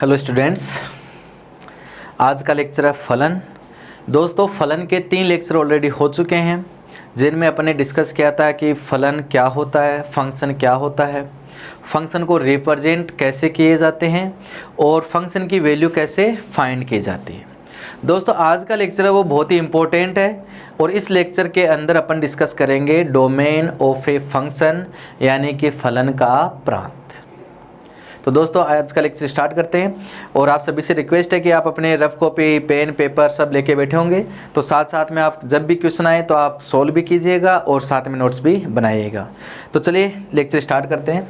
Hello students, आज का lecture है फलन। दोस्तों, फलन के 3 लेक्चर ऑलरेडी हो चुके हैं जिनमें अपने डिस्कस किया था कि फलन क्या होता है, फंक्शन क्या होता है, फंक्शन को रिप्रेजेंट कैसे किए जाते हैं और फंक्शन की वैल्यू कैसे फाइंड की जाती है। दोस्तों, आज का लेक्चर है वो बहुत ही इम्पोर्टेंट है और इस लेक्चर के अंदर अपन डिस्कस करेंगे डोमेन ऑफ ए फंक्शन, यानी कि फलन का प्रांत। तो दोस्तों, आज का लेक्चर स्टार्ट करते हैं और आप सभी से रिक्वेस्ट है कि आप अपने रफ कॉपी, पेन, पेपर सब लेके बैठे होंगे, तो साथ साथ में आप जब भी क्वेश्चन आए तो आप सॉल्व भी कीजिएगा और साथ में नोट्स भी बनाइएगा। तो चलिए लेक्चर स्टार्ट करते हैं।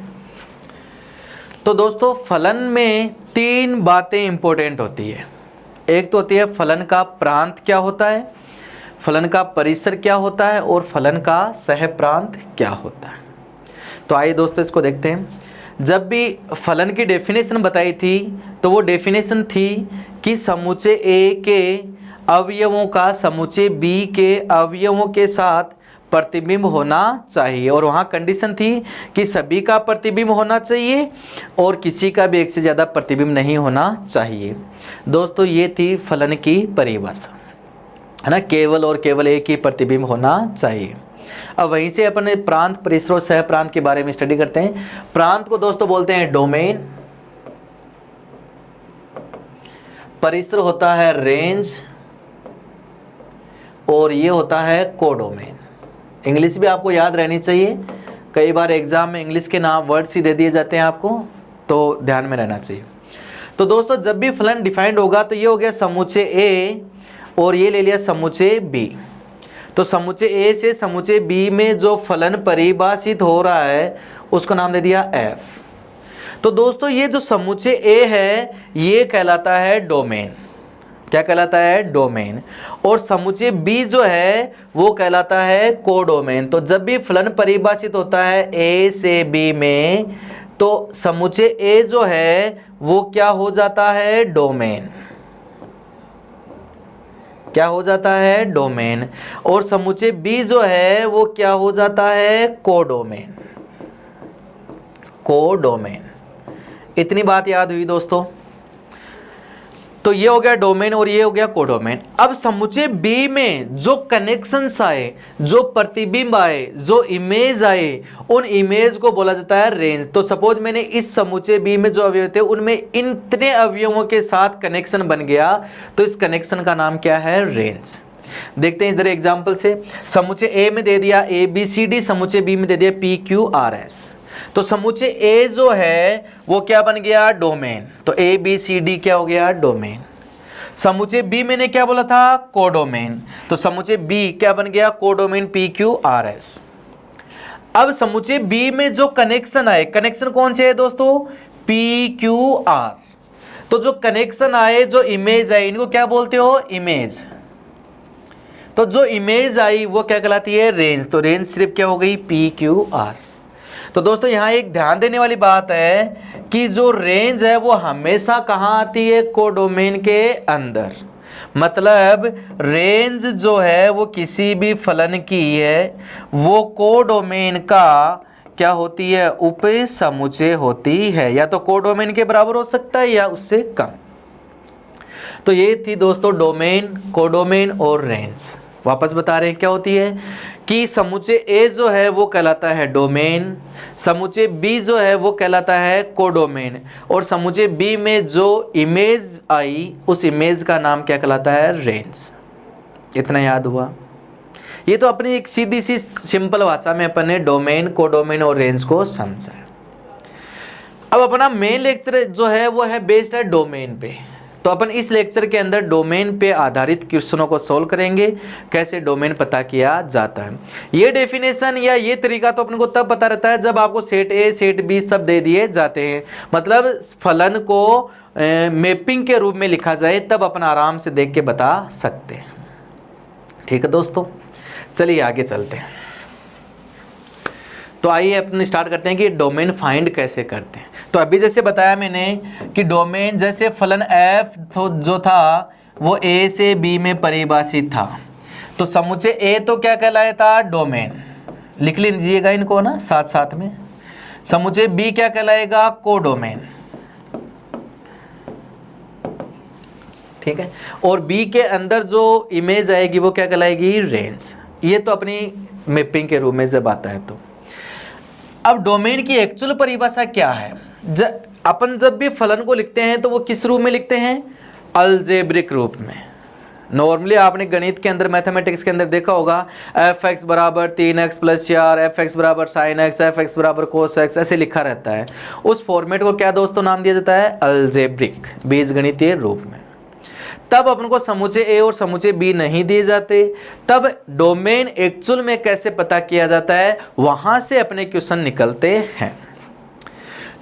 तो दोस्तों, फलन में 3 बातें इंपॉर्टेंट होती है। एक तो होती है फलन का प्रांत क्या होता है, फलन का परिसर क्या होता है और फलन का सहप्रांत क्या होता है। तो आइए दोस्तों इसको देखते हैं। जब भी फलन की डेफिनेशन बताई थी तो वो डेफिनेशन थी कि समुच्चय ए के अवयवों का समुच्चय बी के अवयवों के साथ प्रतिबिंब होना चाहिए, और वहाँ कंडीशन थी कि सभी का प्रतिबिंब होना चाहिए और किसी का भी एक से ज़्यादा प्रतिबिंब नहीं होना चाहिए। दोस्तों, ये थी फलन की परिभाषा, है ना, केवल और केवल एक ही प्रतिबिंब होना चाहिए। अब वहीं से अपन प्रांत, परिसर और सह प्रांत के बारे में स्टडी करते हैं। प्रांत को दोस्तों बोलते हैं डोमेन, परिसर होता है रेंज और ये होता है कोडोमेन। इंग्लिश भी आपको याद रहनी चाहिए, कई बार एग्जाम में इंग्लिश के नाम वर्ड्स ही दे दिए जाते हैं आपको, तो ध्यान में रहना चाहिए। तो दोस्तों, जब भी फलन डिफाइंड होगा तो ये हो गया समुच्चय ए और ये ले लिया समुच्चय बी। तो समुच्चय ए से समुच्चय बी में जो फलन परिभाषित हो रहा है उसका नाम दे दिया एफ। तो दोस्तों, ये जो समुच्चय ए है ये कहलाता है डोमेन। क्या कहलाता है? डोमेन। और समुच्चय बी जो है वो कहलाता है कोडोमेन। तो जब भी फलन परिभाषित होता है ए से बी में तो समुच्चय ए जो है वो क्या हो जाता है? डोमेन। क्या हो जाता है? डोमेन। और समुच्चय बी जो है वो क्या हो जाता है? कोडोमेन। कोडोमेन। इतनी बात याद हुई दोस्तों। तो ये हो गया डोमेन और ये हो गया कोडोमेन। अब समुच्चय बी में जो कनेक्शंस आए, जो प्रतिबिंब आए, जो इमेज आए, उन इमेज को बोला जाता है रेंज। तो सपोज मैंने इस समुच्चय बी में जो अवयव थे उनमें इतने अवयवों के साथ कनेक्शन बन गया, तो इस कनेक्शन का नाम क्या है? रेंज। देखते हैं इधर एग्जाम्पल से। समुच्चय ए में दे दिया ए बी सी डी, समुच्चय बी में दे दिया पी क्यू आर एस। तो समुच्चय ए जो है वो क्या बन गया? डोमेन। तो ए बी सी डी क्या हो गया? डोमेन। समुच्चय बी मैंने क्या बोला था? कोडोमेन। तो समुच्चय बी क्या बन गया? Codomain P Q R S. अब समुच्चय बी में जो कनेक्शन आए, कनेक्शन कौन से है दोस्तों? P Q R. तो जो कनेक्शन आए, जो इमेज आई, इनको क्या बोलते हो? इमेज। तो जो इमेज आई वो क्या कहलाती है? रेंज। तो रेंज सिर्फ क्या हो गई? P Q R. तो दोस्तों, यहाँ एक ध्यान देने वाली बात है कि जो रेंज है वो हमेशा कहाँ आती है? कोडोमेन के अंदर। मतलब रेंज जो है वो किसी भी फलन की है वो कोडोमेन का क्या होती है? उप समुच्चय होती है। या तो कोडोमेन के बराबर हो सकता है या उससे कम। तो ये थी दोस्तों डोमेन, कोडोमेन और रेंज। वापस बता रहे हैं क्या होती है कि समुच्चय ए जो है वो कहलाता है डोमेन, समुच्चय बी जो है वो कहलाता है कोडोमेन, और समुच्चय बी में जो इमेज आई उस इमेज का नाम क्या कहलाता है? रेंज। इतना याद हुआ? ये तो अपनी एक सीधी सी सिंपल भाषा में अपन ने डोमेन, कोडोमेन और रेंज को समझा। अब अपना मेन लेक्चर जो है वो है बेस्ड है डोमेन पे। तो अपन इस लेक्चर के अंदर डोमेन पे आधारित क्वेश्चनों को सॉल्व करेंगे, कैसे डोमेन पता किया जाता है। ये डेफिनेशन या ये तरीका तो अपन को तब पता रहता है जब आपको सेट ए, सेट बी सब दे दिए जाते हैं। मतलब फलन को मैपिंग के रूप में लिखा जाए तब अपन आराम से देख के बता सकते हैं। ठीक है दोस्तों, चलिए आगे चलते हैं। तो आइए अपन स्टार्ट करते हैं कि डोमेन फाइंड कैसे करते हैं। तो अभी जैसे बताया मैंने कि डोमेन, जैसे फलन f जो था वो a से b में परिभाषित था, तो समुच्चय a तो क्या कहलाया था? डोमेन। लिख लीजिएगा इनको ना साथ साथ में। समुच्चय b क्या कहलाएगा? कोडोमेन। ठीक है। और बी के अंदर जो इमेज आएगी वो क्या कहलाएगी, रेंज। ये तो अपनी मैपिंग के रूप में जब आता है तो। अब डोमेन की एक्चुअल परिभाषा क्या है, अपन जब भी फलन को लिखते हैं तो वो किस रूप में लिखते हैं, अलजेब्रिक रूप में। नॉर्मली आपने गणित के अंदर, मैथमेटिक्स के अंदर देखा होगा, एफ एक्स बराबर 3x + 4, एफ एक्स बराबर साइन एक्स, एफ एक्स बराबर कोस एक्स, ऐसे लिखा रहता है। उस फॉर्मेट को क्या दोस्तों नाम दिया जाता है, अलजेब्रिक, बीजगणितीय रूप में। तब अपन को समुच्चय ए और समुच्चय बी नहीं दिए जाते। तब डोमेन एक्चुअल में कैसे पता किया जाता है, वहां से अपने क्वेश्चन निकलते हैं।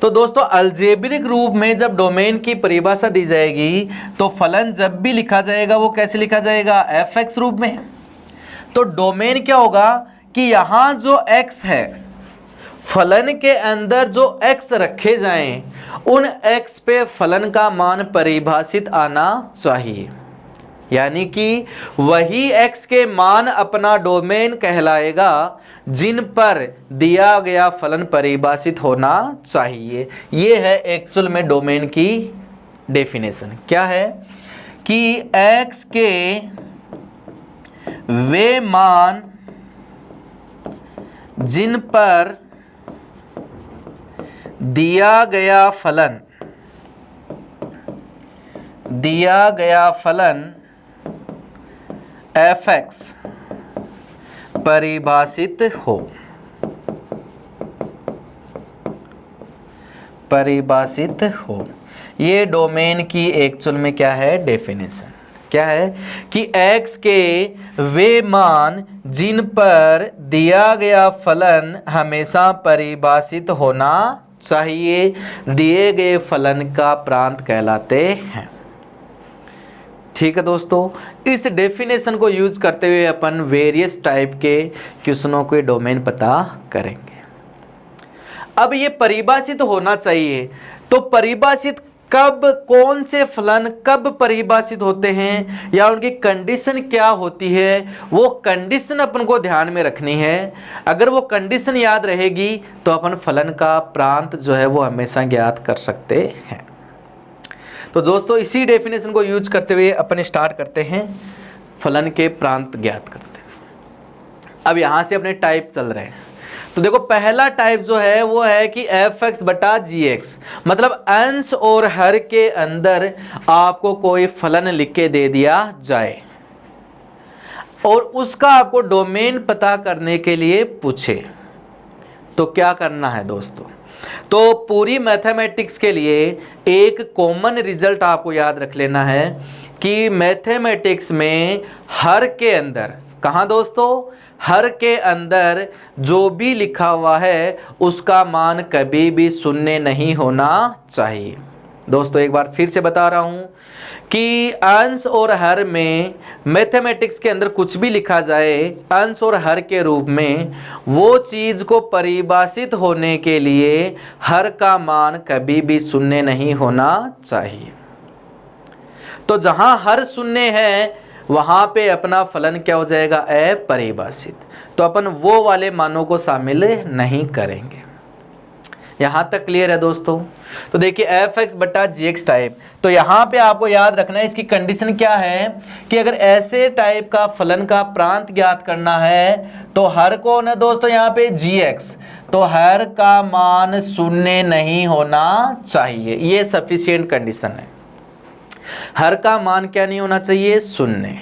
तो दोस्तों अलजेब्रिक रूप में जब डोमेन की परिभाषा दी जाएगी तो फलन जब भी लिखा जाएगा वो कैसे लिखा जाएगा, एफ एक्स रूप में। तो डोमेन क्या होगा कि यहां जो x है, फलन के अंदर जो x रखे जाएं, उन x पे फलन का मान परिभाषित आना चाहिए। यानी कि वही x के मान अपना डोमेन कहलाएगा जिन पर दिया गया फलन परिभाषित होना चाहिए। ये है एक्चुअल में डोमेन की डेफिनेशन। क्या है कि x के वे मान जिन पर दिया गया फलन एफ एक्स परिभाषित हो, ये डोमेन की एक्चुअल में क्या है, डेफिनेशन। क्या है कि x के वे मान जिन पर दिया गया फलन हमेशा परिभाषित होना चाहिए, दिए गए फलन का प्रांत कहलाते हैं। ठीक है दोस्तों, इस डेफिनेशन को यूज करते हुए अपन वेरियस टाइप के क्वेश्चनों के डोमेन पता करेंगे। अब ये परिभाषित होना चाहिए, तो परिभाषित कब, कौन से फलन कब परिभाषित होते हैं या उनकी कंडीशन क्या होती है, वो कंडीशन अपन को ध्यान में रखनी है। अगर वो कंडीशन याद रहेगी तो अपन फलन का प्रांत जो है वो हमेशा ज्ञात कर सकते हैं। तो दोस्तों इसी डेफिनेशन को यूज करते हुए अपन स्टार्ट करते हैं फलन के प्रांत ज्ञात करते हैं। अब यहाँ से अपने टाइप चल रहे हैं। तो देखो पहला टाइप जो है वो है कि एफ एक्स बटा जी एक्स, मतलब अंश और हर के अंदर आपको कोई फलन लिख के दे दिया जाए और उसका आपको डोमेन पता करने के लिए पूछे, तो क्या करना है दोस्तों। तो पूरी मैथमेटिक्स के लिए एक कॉमन रिजल्ट आपको याद रख लेना है कि मैथमेटिक्स में हर के अंदर, कहाँ दोस्तों, हर के अंदर जो भी लिखा हुआ है उसका मान कभी भी शून्य नहीं होना चाहिए। दोस्तों एक बार फिर से बता रहा हूं कि अंश और हर में मैथमेटिक्स के अंदर कुछ भी लिखा जाए अंश और हर के रूप में, वो चीज़ को परिभाषित होने के लिए हर का मान कभी भी शून्य नहीं होना चाहिए। तो जहां हर शून्य है वहां पे अपना फलन क्या हो जाएगा, अपरिभाषित। तो अपन वो वाले मानों को शामिल नहीं करेंगे। यहां तक क्लियर है दोस्तों। तो देखिए एफ एक्स बटा जी एक्स टाइप, तो यहां पे आपको याद रखना है इसकी कंडीशन क्या है कि अगर ऐसे टाइप का फलन का प्रांत ज्ञात करना है तो हर को ना दोस्तों यहाँ पे जी एक्स, तो हर का मान शून्य नहीं होना चाहिए। ये सफिशिएंट कंडीशन है, हर का मान क्या नहीं होना चाहिए, शून्य।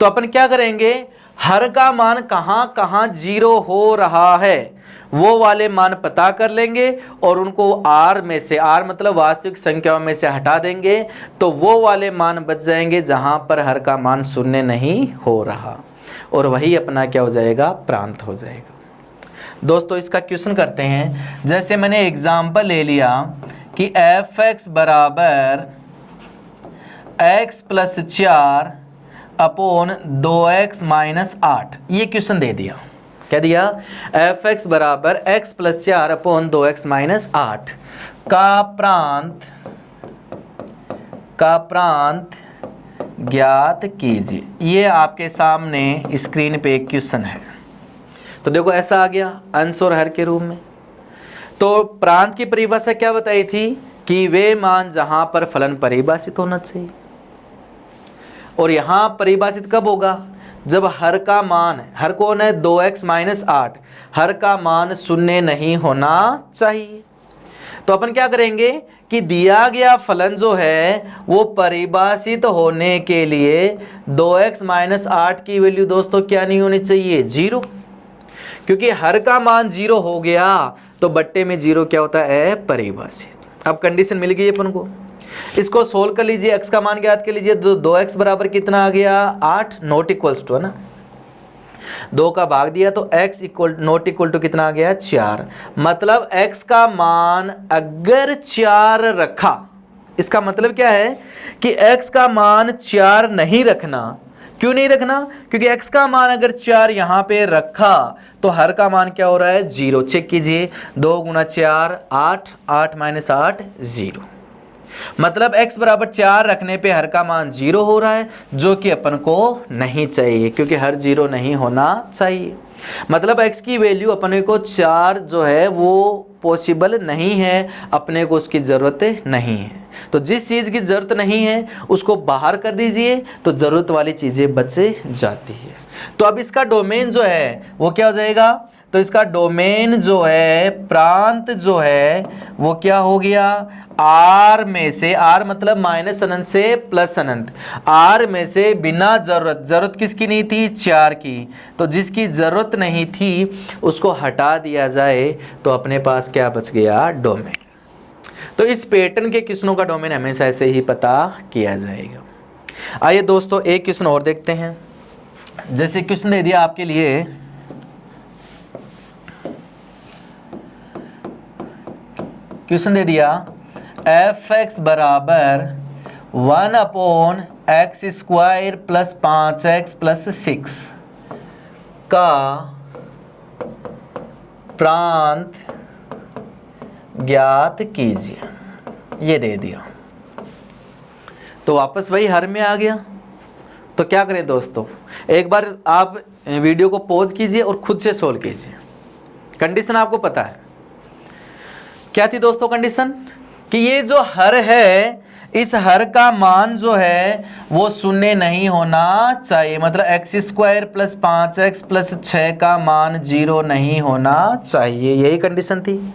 तो अपन क्या करेंगे, हर का मान कहां कहां जीरो हो रहा है वो वाले मान पता कर लेंगे और उनको आर में से, आर मतलब वास्तविक संख्याओं में से हटा देंगे, तो वो वाले मान बच जाएंगे जहां पर हर का मान शून्य नहीं हो रहा, और वही अपना क्या हो जाएगा, प्रांत हो जाएगा। दोस्तों इसका क्वेश्चन करते हैं। जैसे मैंने एग्जाम्पल ले लिया कि एफ एक्स बराबर x + 4 अपॉन 2x - 8, ये क्वेश्चन दे दिया। क्या दिया, एफ एक्स बराबर x + 4 अपॉन 2x - 8 का प्रांत ज्ञात कीजिए। ये आपके सामने स्क्रीन पे एक क्वेश्चन है। तो देखो ऐसा आ गया अंश और हर के रूप में। तो प्रांत की परिभाषा क्या बताई थी कि वे मान जहां पर फलन परिभाषित होना चाहिए। और यहाँ परिभाषित कब होगा, जब हर का मान, हर कौन है 2x माइनस 8, हर का मान शून्य नहीं होना चाहिए। तो अपन क्या करेंगे कि दिया गया फलन जो है वो परिभाषित होने के लिए 2x माइनस 8 की वैल्यू दोस्तों क्या नहीं होनी चाहिए, 0, क्योंकि हर का मान 0 हो गया तो बट्टे में 0 क्या होता है, परिभाषित। अब कंडीशन मिल गई अपन को, इसको सोल्व कर लीजिए, x का मान ज्ञात कर लीजिए। 2x बराबर कितना आ गया, 8, नॉट इक्वल्स टू, है ना, 2 का भाग दिया तो x equal not equal to कितना आ गया, 4। मतलब x का मान अगर 4 रखा, इसका मतलब क्या है कि x का मान 4 नहीं रखना। क्यों नहीं रखना, क्योंकि x का मान अगर 4 यहाँ पे रखा तो हर का मान क्या हो रहा है, 0। चेक कीजिए, 2 गुना 4 8, 8 माइनस 8 0। मतलब x बराबर 4 रखने पे हर का मान 0 हो रहा है, जो कि अपन को नहीं चाहिए, क्योंकि हर 0 नहीं होना चाहिए। मतलब x की वैल्यू अपने को 4 जो है वो पॉसिबल नहीं है, अपने को उसकी ज़रूरत नहीं है। तो जिस चीज़ की ज़रूरत नहीं है उसको बाहर कर दीजिए तो ज़रूरत वाली चीज़ें बच जाती है। तो अब इसका डोमेन जो है वो क्या हो जाएगा, तो इसका डोमेन जो है, प्रांत जो है वो क्या हो गया, आर में से, आर मतलब माइनस अनंत से प्लस अनंत, आर में से बिना जरूरत, जरूरत किसकी नहीं थी, 4 की, तो जिसकी जरूरत नहीं थी उसको हटा दिया जाए तो अपने पास क्या बच गया, डोमेन। तो इस पैटर्न के क्वेश्चनों का डोमेन हमेशा ऐसे ही पता किया जाएगा। आइए दोस्तों एक क्वेश्चन और देखते हैं। जैसे क्वेश्चन दे दिया आपके लिए, क्वेश्चन दे दिया f(x) बराबर 1/x² प्लस 5x प्लस 6 का प्रांत ज्ञात कीजिए, ये दे दिया। तो वापस वही हर में आ गया। तो क्या करें दोस्तों, एक बार आप वीडियो को पॉज कीजिए और खुद से सोल्व कीजिए। कंडीशन आपको पता है क्या थी दोस्तों, कंडीशन कि ये जो हर है, इस हर का मान जो है वो शून्य नहीं होना चाहिए। मतलब x² प्लस 5x प्लस 6 का मान 0 नहीं होना चाहिए, यही कंडीशन थी।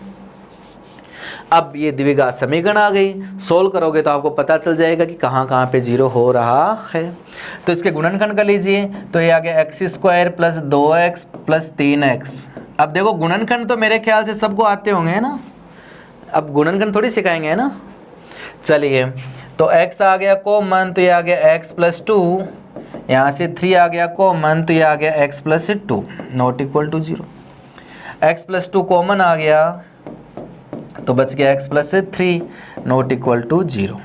अब ये द्विघात समीकरण आ गई, सोल्व करोगे तो आपको पता चल जाएगा कि कहाँ कहाँ पे 0 हो रहा है। तो इसके गुणनखंड कर लीजिए, तो ये आ गया x² plus 2x plus 3x। अब देखो गुणनखंड तो मेरे ख्याल से सबको आते होंगे, है ना, अब गुणनखंड थोड़ी सिखाएंगे, है ना। चलिए, तो x आ गया कॉमन, तो ये आ गया x प्लस 2, यहाँ से 3 आ गया कॉमन, तो ये आ गया x प्लस 2 नॉट इक्वल टू 0। x प्लस 2 कॉमन आ गया तो बच गया x प्लस 3 नॉट इक्वल टू 0।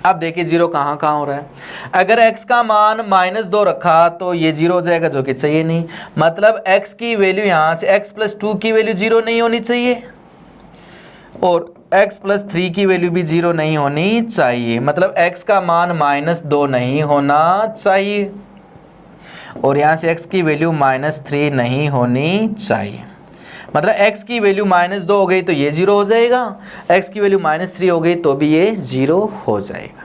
अब देखिए 0 कहाँ कहाँ हो रहा है। अगर x का मान -2 रखा तो ये 0 हो जाएगा, जो कि चाहिए नहीं। मतलब x की वैल्यू यहाँ से x प्लस 2 की वैल्यू 0 नहीं होनी चाहिए और x प्लस 3 की वैल्यू भी 0 नहीं होनी चाहिए। मतलब x का मान -2 नहीं होना चाहिए और यहाँ से x की वैल्यू -3 नहीं होनी चाहिए। मतलब x की वैल्यू -2 हो गई तो ये 0 हो जाएगा, x की वैल्यू -3 हो गई तो भी ये 0 हो जाएगा।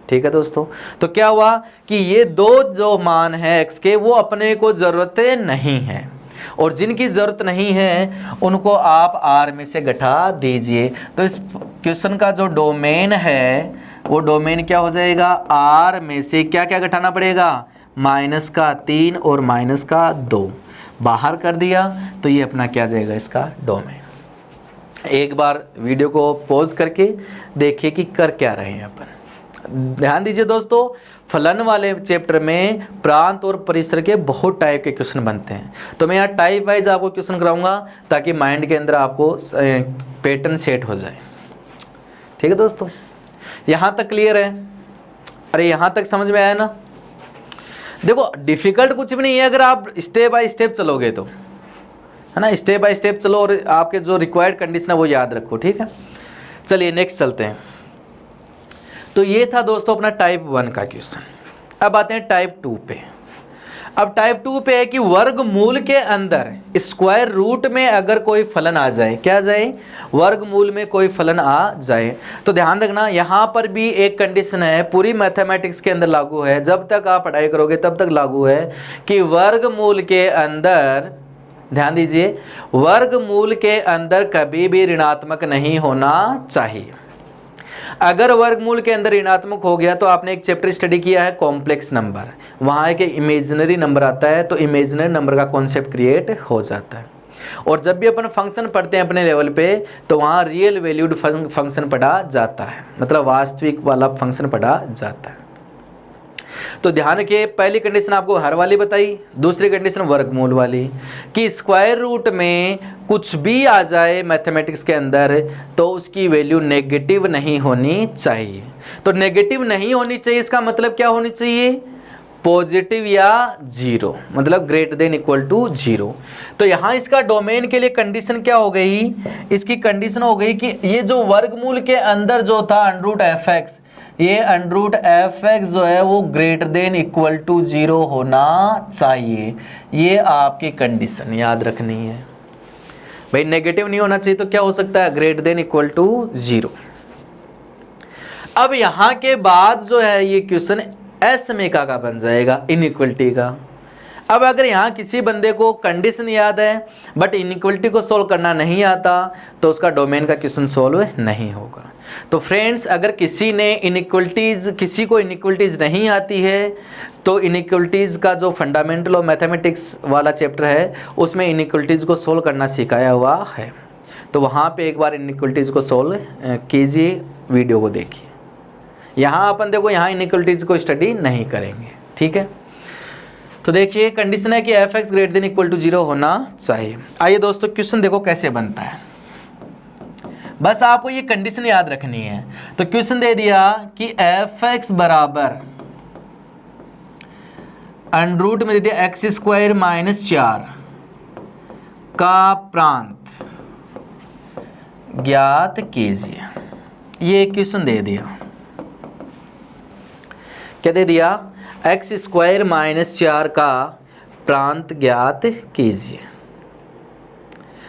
ठीक है दोस्तों, तो क्या हुआ कि ये दो जो मान है x के वो अपने को ज़रूरत नहीं है और जिनकी ज़रूरत नहीं है उनको आप R में से घटा दीजिए। तो इस क्वेश्चन का जो डोमेन है वो डोमेन क्या हो जाएगा, R में से क्या क्या घटाना पड़ेगा, -3 और -2 बाहर कर दिया तो ये अपना क्या जाएगा, इसका डोमेन। एक बार वीडियो को पॉज करके देखिए कि कर क्या रहे हैं अपन। ध्यान दीजिए दोस्तों, फलन वाले चैप्टर में प्रांत और परिसर के बहुत टाइप के क्वेश्चन बनते हैं, तो मैं यहाँ टाइप वाइज आपको क्वेश्चन कराऊंगा ताकि माइंड के अंदर आपको पैटर्न सेट हो जाए। ठीक है दोस्तों, यहाँ तक क्लियर है? अरे यहाँ तक समझ में आया ना? देखो डिफ़िकल्ट कुछ भी नहीं है अगर आप स्टेप बाय स्टेप चलोगे तो, है ना। स्टेप बाय स्टेप चलो और आपके जो रिक्वायर्ड कंडीशन है वो याद रखो। ठीक है, चलिए नेक्स्ट चलते हैं। तो ये था दोस्तों अपना टाइप 1 का क्वेश्चन। अब आते हैं टाइप 2 पे। अब टाइप 2 पे है कि वर्गमूल के अंदर स्क्वायर रूट में अगर कोई फलन आ जाए, क्या आ जाए, वर्गमूल में कोई फलन आ जाए, तो ध्यान रखना यहाँ पर भी एक कंडीशन है, पूरी मैथमेटिक्स के अंदर लागू है, जब तक आप पढ़ाई करोगे तब तक लागू है कि वर्गमूल के अंदर, ध्यान दीजिए, वर्गमूल के अंदर कभी भी ऋणात्मक नहीं होना चाहिए। अगर वर्गमूल के अंदर ऋणात्मक हो गया तो आपने एक चैप्टर स्टडी किया है कॉम्प्लेक्स नंबर, वहाँ एक इमेजिनरी नंबर आता है, तो इमेजिनरी नंबर का कॉन्सेप्ट क्रिएट हो जाता है। और जब भी अपन फंक्शन पढ़ते हैं अपने लेवल पे, तो वहाँ रियल वैल्यूड फंक्शन पढ़ा जाता है, मतलब वास्तविक वाला फंक्शन पढ़ा जाता है। तो ध्यान रखिए, पहली कंडीशन आपको हर वाली बताई, दूसरी कंडीशन वर्गमूल वाली, कि स्क्वायर रूट में कुछ भी आ जाए मैथमेटिक्स के अंदर तो उसकी वैल्यू नेगेटिव नहीं होनी चाहिए। तो नेगेटिव नहीं होनी चाहिए, इसका मतलब क्या होनी चाहिए, पॉजिटिव या जीरो, मतलब greater than equal to zero. तो यहाँ इसका डोमेन के लिए कंडीशन क्या हो गई, इसकी कंडीशन हो गई कि ये जो वर्गमूल के अंदर जो था अंडरूट एफ एक्स, ये अंडरूट एफ एक्स जो है वो greater than equal to zero होना चाहिए। ये आपकी कंडीशन याद रखनी है भाई, नेगेटिव नहीं होना चाहिए तो क्या हो सकता है, greater than equal to zero. अब यहाँ के बाद जो है ये क्वेश्चन असमीका का बन जाएगा, इनइक्वलिटी का। अब अगर यहाँ किसी बंदे को कंडीशन याद है बट इनइक्वलिटी को सोल्व करना नहीं आता तो उसका डोमेन का क्वेश्चन सोल्व नहीं होगा। तो फ्रेंड्स, अगर किसी को इनइक्वलिटीज नहीं आती है तो इनइक्वलिटीज का जो फंडामेंटल ऑफ मैथमेटिक्स वाला चैप्टर है उसमें इनइक्वलिटीज को सोल्व करना सिखाया हुआ है, तो वहाँ पे एक बार इनइक्वलिटीज को सोल्व कीजिए, वीडियो को देखिए। यहाँ अपन देखो, यहाँ इनइक्वलिटीज को स्टडी नहीं करेंगे, ठीक है। तो देखिए कंडीशन है कि f x greater than equal to zero होना चाहिए। आइए दोस्तों, क्वेश्चन देखो कैसे बनता है, बस आपको ये कंडीशन याद रखनी है। तो क्वेश्चन दे दिया कि एफ एक्स बराबर अंडरूट में दे दिया एक्स स्क्वायर माइनस 4 का प्रांत ज्ञात कीजिए। ये क्वेश्चन दे दिया, क्या दे दिया, एक्स स्क्वायर माइनस 4 का प्रांत ज्ञात कीजिए।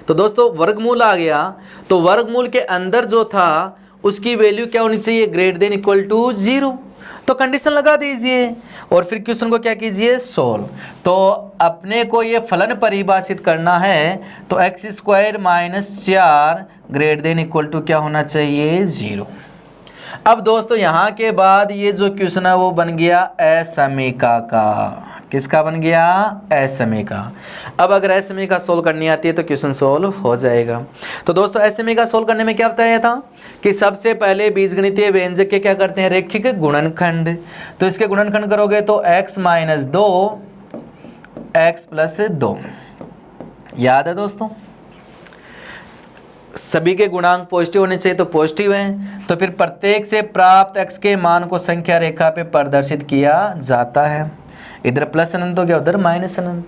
तो दोस्तों वर्गमूल आ गया, तो वर्गमूल के अंदर जो था उसकी वैल्यू क्या होनी चाहिए, greater than equal to zero. तो कंडीशन लगा दीजिए और फिर क्वेश्चन को क्या कीजिए, सोल्व। तो अपने को ये फलन परिभाषित करना है, तो x square minus 4 greater than equal to क्या होना चाहिए, जीरो। अब दोस्तों यहाँ के बाद ये जो क्वेश्चन है वो बन गया असमीका का। किसका बन गया, असमीका। अब अगर असमीका सोल्व करनी आती है तो क्वेश्चन सोल्व हो जाएगा। तो दोस्तों असमीका सोल्व करने में क्या बताया था कि सबसे पहले बीजगणितीय व्यंजक के क्या करते हैं, रैखिक गुणनखंड। तो इसके गुणनखंड करोगे तो x माइनस 2 x प्लस 2, याद है दोस्तों, सभी के गुणांक पॉजिटिव होने चाहिए तो पॉजिटिव हैं। तो फिर प्रत्येक से प्राप्त x के मान को संख्या रेखा पे प्रदर्शित किया जाता है। इधर प्लस अनंत हो गया, उधर माइनस अनंत।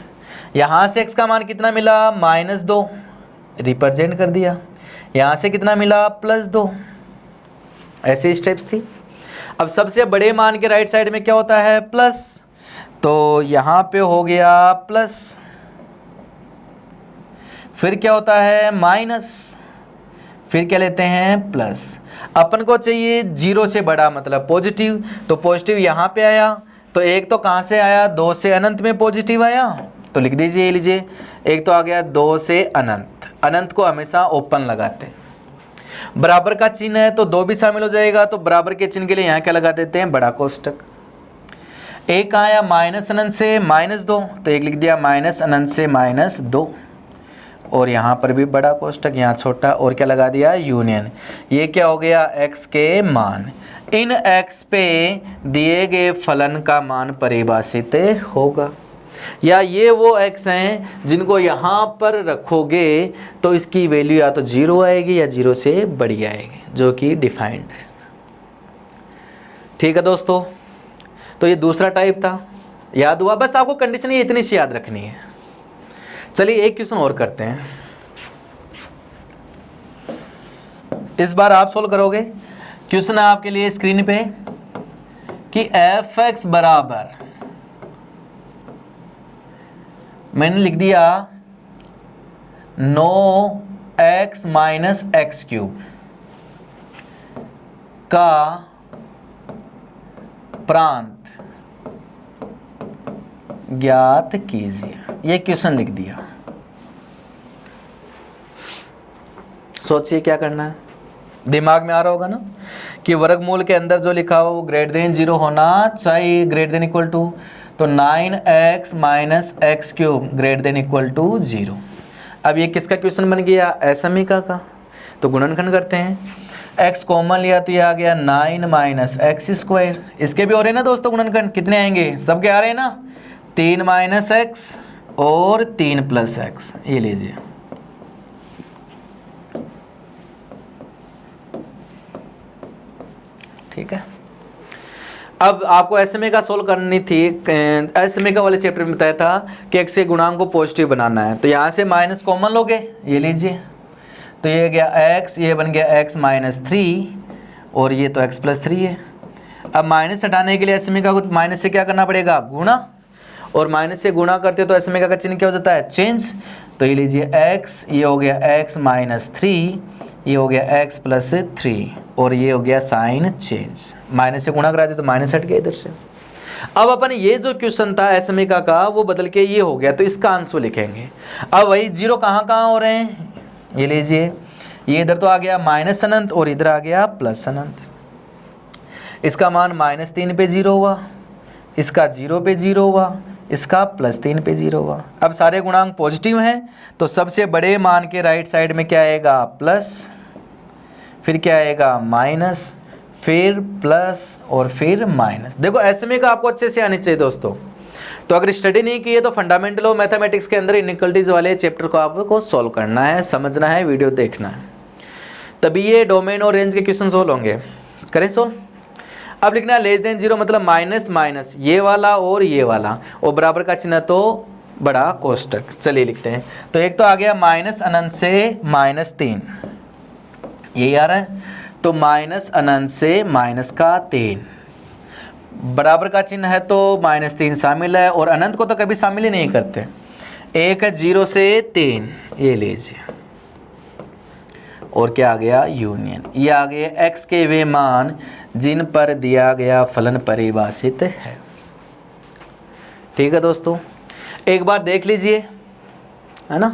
यहाँ से x का मान कितना मिला, -2, रिप्रेजेंट कर दिया। यहाँ से कितना मिला, +2। ऐसे स्टेप्स थी। अब सबसे बड़े मान के राइट साइड में क्या होता है, प्लस, तो यहाँ पे हो गया प्लस, फिर क्या होता है माइनस, फिर क्या लेते हैं प्लस। अपन को चाहिए जीरो से बड़ा मतलब पॉजिटिव, तो पॉजिटिव यहाँ पे आया, तो एक तो कहाँ से आया, 2 से अनंत में पॉजिटिव आया, तो लिख दीजिए, लीजिए, एक तो आ गया 2 से अनंत। अनंत को हमेशा ओपन लगाते हैं। बराबर का चिन्ह है तो 2 भी शामिल हो जाएगा, तो बराबर के चिन्ह के लिए यहाँ क्या लगा देते हैं, बड़ा कोष्टक। एक कहाँ आया, माइनस अनंत से -2, तो एक लिख दिया माइनस अनंत से -2, और यहाँ पर भी बड़ा कोष्टक, यहाँ छोटा, और क्या लगा दिया, यूनियन। ये क्या हो गया, x के मान। इन x पे दिए गए फलन का मान परिभाषित होगा, या ये वो x हैं जिनको यहाँ पर रखोगे तो इसकी वैल्यू या तो 0 आएगी या 0 से बड़ी आएगी, जो कि डिफाइंड है। ठीक है दोस्तों, तो ये दूसरा टाइप था, याद हुआ। बस आपको कंडीशन ये इतनी सी याद रखनी है। चलिए एक क्वेश्चन और करते हैं, इस बार आप सोल्व करोगे। क्वेश्चन है आपके लिए स्क्रीन पे कि एफ एक्स बराबर मैंने लिख दिया 9x माइनस एक्स क्यूब का प्रांत ज्ञात कीजिए, ये क्वेश्चन लिख दिया। सोचिए क्या करना है, दिमाग में आ रहा होगा ना कि वर्गमूल के अंदर जो लिखा हो वो ग्रेटर देन 0 होना चाहिए, ग्रेटर देन इक्वल टू, तो 9x minus x cube greater than equal to 0। अब ये किसका क्वेश्चन बन गया, असमीका का। तो गुणनखंड करते हैं, x कॉमन लिया तो ये आ गया 9 माइनस एक्स स्क्वायर। इसके भी हो रहे हैं ना दोस्तों गुणनखंड, कितने आएंगे, सबके आ रहे हैं ना, 3 माइनस एक्स और 3 प्लस एक्स, ये लीजिए। ठीक है, अब आपको एसएमए का सोल्व करनी थी। एसएमए का वाले चैप्टर में बताया था कि x के गुणांक को पॉजिटिव बनाना है, तो यहाँ से माइनस कॉमन लोगे, ये लीजिए, तो ये गया x, ये बन गया x माइनस 3 और ये तो x प्लस 3 है। अब माइनस हटाने के लिए एसएमए का माइनस से क्या करना पड़ेगा, गुणा, और माइनस से गुणा करते तो एसएमए का चिन्ह क्या हो जाता है, चेंज। तो ये लीजिए x, ये हो गया x माइनस 3, ये हो गया x प्लस 3 और ये हो गया साइन चेंज। माइनस से गुणा करा दे तो माइनस हट गया इधर से। अब अपन ये जो क्वेश्चन था एसएमए का वो बदल के ये हो गया, तो इसका आंसर लिखेंगे। अब वही जीरो कहाँ कहाँ हो रहे हैं, ये लीजिए, ये इधर तो आ गया माइनस अनंत और इधर आ गया प्लस अनंत। इसका मान -3 पे 0 हुआ, इसका 0 पे 0 हुआ, इसका +3 पे 0 हुआ। अब सारे गुणांक पॉजिटिव हैं तो सबसे बड़े मान के राइट साइड में क्या आएगा, प्लस, फिर क्या आएगा माइनस, फिर प्लस और फिर माइनस। देखो एसएमए का आपको अच्छे से आनी चाहिए दोस्तों। तो अगर स्टडी नहीं की है तो फंडामेंटल ऑफ मैथमेटिक्स के अंदर इनइक्वालिटीज वाले चैप्टर को आपको सॉल्व करना है, समझना है, वीडियो देखना है, तभी ये डोमेन और रेंज के क्वेश्चन सॉल्व होंगे। करें सॉल्व। अब लिखना है लेस देन 0 मतलब माइनस माइनस, ये वाला और ये वाला, और बराबर का चिन्ह तो बड़ा कोष्टक। चलिए लिखते हैं, तो एक तो आ गया माइनस अनंत से -3, यही आ रहा है, तो माइनस अनंत से माइनस का 3, बराबर का चिन्ह है तो -3 शामिल है, और अनंत को तो कभी शामिल ही नहीं करते। एक है 0 से 3, ये लीजिए, और क्या आ गया, यूनियन। ये आ गए x के वे मान जिन पर दिया गया फलन परिभाषित है। ठीक है दोस्तों, एक बार देख लीजिए, है ना,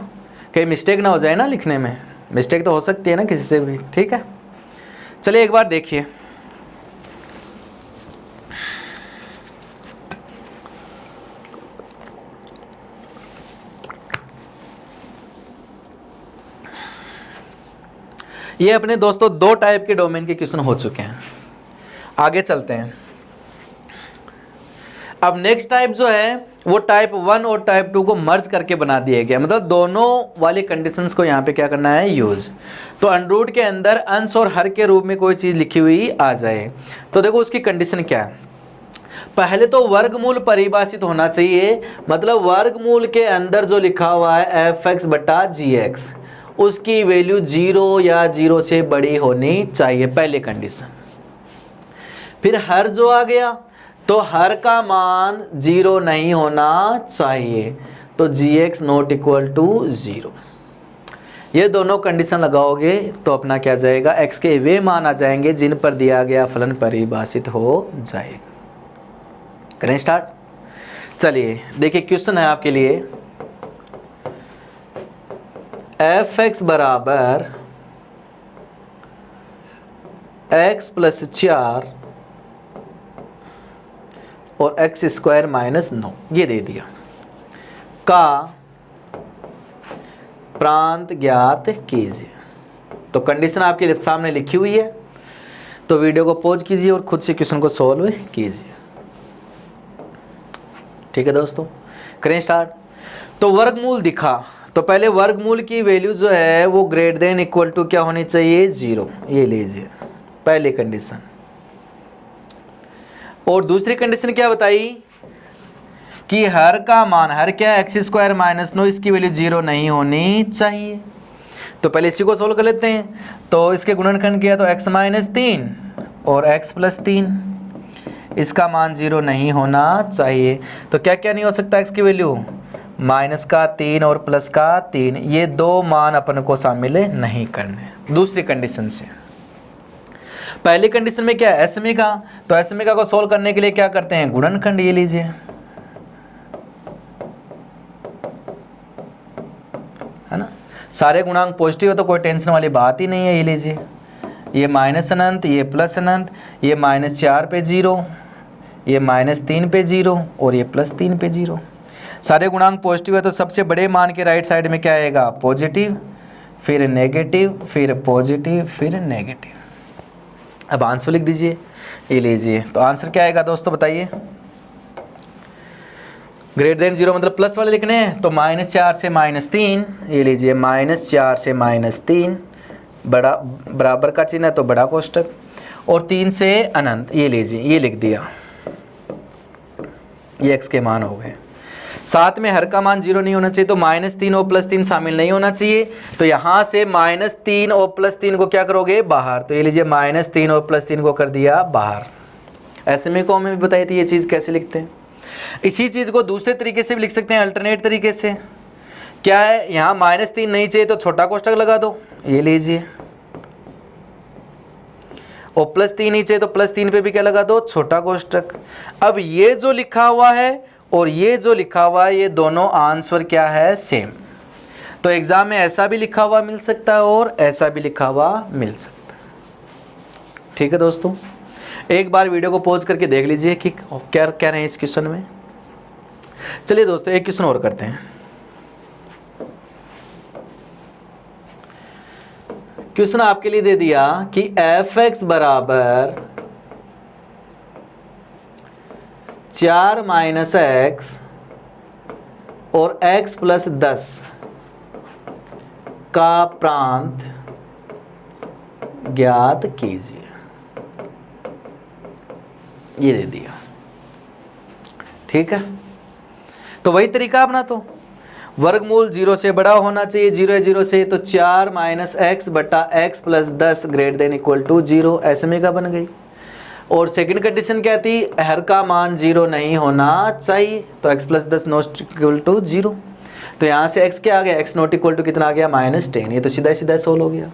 कहीं मिस्टेक ना हो जाए ना, लिखने में मिस्टेक तो हो सकती है ना किसी से भी। ठीक है, चलिए एक बार देखिए। ये अपने दोस्तों दो टाइप के डोमेन के क्वेश्चन हो चुके हैं। आगे चलते हैं। अब नेक्स्ट टाइप जो है वो टाइप 1 और टाइप 2 को मर्ज करके बना दिया गया, मतलब दोनों वाली कंडीशंस को यहाँ पे क्या करना है, यूज। तो अंडरूट के अंदर अंश और हर के रूप में कोई चीज़ लिखी हुई आ जाए तो देखो उसकी कंडीशन क्या है। पहले तो वर्गमूल परिभाषित होना चाहिए, मतलब वर्गमूल के अंदर जो लिखा हुआ है fx बटा gx, उसकी वैल्यू 0 या 0 से बड़ी होनी चाहिए, पहले कंडीशन। फिर हर जो आ गया तो हर का मान 0 नहीं होना चाहिए, तो gx नॉट इक्वल टू 0। ये दोनों कंडीशन लगाओगे तो अपना क्या जाएगा, x के वे मान आ जाएंगे जिन पर दिया गया फलन परिभाषित हो जाएगा। करें स्टार्ट। चलिए देखिए क्वेश्चन है आपके लिए, fx बराबर x प्लस 4 और x स्क्वायर माइनस 9 ये दे दिया का प्रांत ज्ञात कीजिए। तो कंडीशन आपके सामने लिखी हुई है, तो वीडियो को पॉज कीजिए और खुद से क्वेश्चन को सॉल्व कीजिए। ठीक है दोस्तों, करें स्टार्ट। तो वर्गमूल दिखा, तो पहले वर्गमूल की वैल्यू जो है वो ग्रेटर देन इक्वल टू क्या होनी चाहिए, 0, ये लीजिए पहली कंडीशन। और दूसरी कंडीशन क्या बताई कि हर का मान, हर क्या, एक्स स्क्वायर माइनस 9, इसकी वैल्यू 0 नहीं होनी चाहिए। तो पहले इसी को सोल्व कर लेते हैं। तो इसके गुणनखंड किया तो x माइनस 3 और x प्लस 3, इसका मान 0 नहीं होना चाहिए। तो क्या क्या नहीं हो सकता, x की वैल्यू माइनस का 3 और प्लस का 3, ये दो मान अपन को शामिल नहीं करने। दूसरी कंडीशन से, पहली कंडीशन में क्या है, एसएमइका, तो एसएमइका को सोल्व करने के लिए क्या करते हैं, गुणनखंड, ये लीजिए, है ना, सारे गुणांक पॉजिटिव है तो कोई टेंशन वाली बात ही नहीं है। ये लीजिए, ये माइनस अनंत, ये प्लस अनंत, ये -4 पे 0, ये -3 पे 0 और ये +3 पे 0। सारे गुणांक पॉजिटिव है तो सबसे बड़े मान के राइट साइड में क्या आएगा, पॉजिटिव, फिर नेगेटिव, फिर पॉजिटिव, फिर नेगेटिव। अब आंसर लिख दीजिए, ये लीजिए, तो आंसर क्या आएगा दोस्तों बताइए। ग्रेटर देन 0 मतलब प्लस वाले लिखने हैं, तो -4 से -3, ये लीजिए, -4 से -3, बड़ा बराबर का चिन्ह है तो बड़ा कोष्टक, और 3 से अनंत, ये लीजिए, ये लिख दिया, ये x के मान हो गए। साथ में हर का मान 0 नहीं होना चाहिए, तो -3 और +3 शामिल नहीं होना चाहिए, तो यहाँ से -3 और +3 को क्या करोगे, बाहर, तो ये लीजिए -3 और +3 को कर दिया बाहर। ऐसे में को हमें भी बताई थी ये चीज़ कैसे लिखते हैं। इसी चीज़ को दूसरे तरीके से भी लिख सकते हैं, अल्टरनेट तरीके से। क्या है, यहाँ -3 नहीं चाहिए तो छोटा कोष्टक लगा दो, ये लीजिए, और +3 नहीं चाहिए तो +3 पे भी क्या लगा दो, छोटा कोष्टक। अब ये जो लिखा हुआ है और ये जो लिखा हुआ है, ये दोनों आंसर क्या है, सेम। तो एग्जाम में ऐसा भी लिखा हुआ मिल सकता है और ऐसा भी लिखा हुआ मिल सकता है। ठीक है दोस्तों, एक बार वीडियो को पॉज करके देख लीजिए कि क्या कह रहे हैं इस क्वेश्चन में। चलिए दोस्तों, एक क्वेश्चन और करते हैं। क्वेश्चन आपके लिए दे दिया कि f(x) बराबर 4 - x और x + 10 का प्रांत ज्ञात कीजिए। ये दे दिया, ठीक है। तो वही तरीका अपना, तो वर्गमूल 0 से बड़ा होना चाहिए, 0 है 0 से, तो 4 - x बटा x + 10 greater than equal to 0, एसएमए का बन गई। और सेकंड कंडीशन क्या थी, हर का मान 0 नहीं होना चाहिए, तो x + 10 नॉट इक्वल टू 0। तो यहाँ से x क्या आ गया, x नॉट इक्वल टू कितना आ गया, -10। ये तो सीधा सीधा सोल्व हो गया।